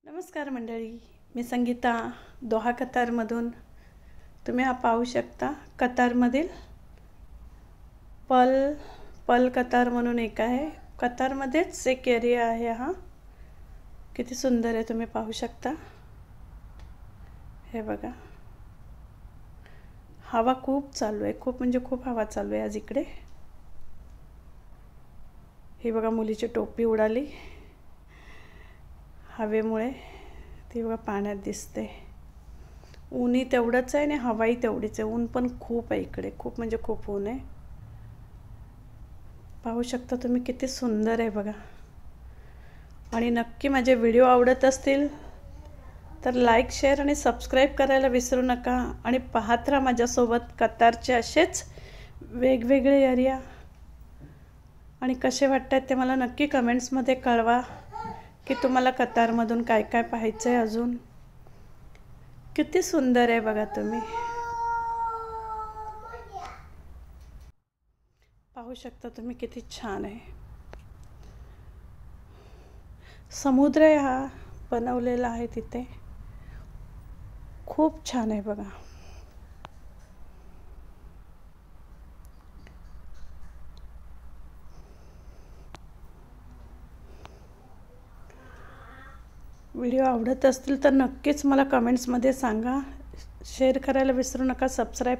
नमस्कार मंडळी, मी संगीता दोहा कतारमधून. तुम्ही हा पाहू शकता. कतारमधील पल कतार म्हणून एक आहे. कतारमध्येच एक एरिया आहे. हा किती सुंदर आहे, तुम्ही पाहू शकता. हे बघा, हवा खूप चालू आहे, खूप म्हणजे खूप हवा चालू आहे आज इकडे. ही बघा, मुलीची टोपी उडाली हवेमुळे. ती बघा पाण्यात दिसते. ऊनही तेवढंच आहे आणि हवाही तेवढीच आहे. ऊन पण खूप आहे इकडे, खूप म्हणजे खूप ऊन आहे. पाहू शकता तुम्ही, किती सुंदर आहे बघा. आणि नक्की माझे व्हिडिओ आवडत असतील तर लाईक, शेअर आणि सबस्क्राईब करायला विसरू नका. आणि पाहत राहा माझ्यासोबत कतारचे असेच वेगवेगळे एरिया. आणि कसे वाटतात ते मला नक्की कमेंट्समध्ये कळवा की तुम्हाला कतारमधून काय काय पाहायचं आहे अजून. किती सुंदर आहे बघा, तुम्ही पाहू शकता. तुम्ही किती छान आहे. समुद्र आहे हा बनवलेला आहे तिथे. खूप छान आहे बघा. व्हिडिओ आवडत असतील तर नक्कीच मला कमेंट्समध्ये सांगा. शेअर करायला विसरू नका. सबस्क्राईब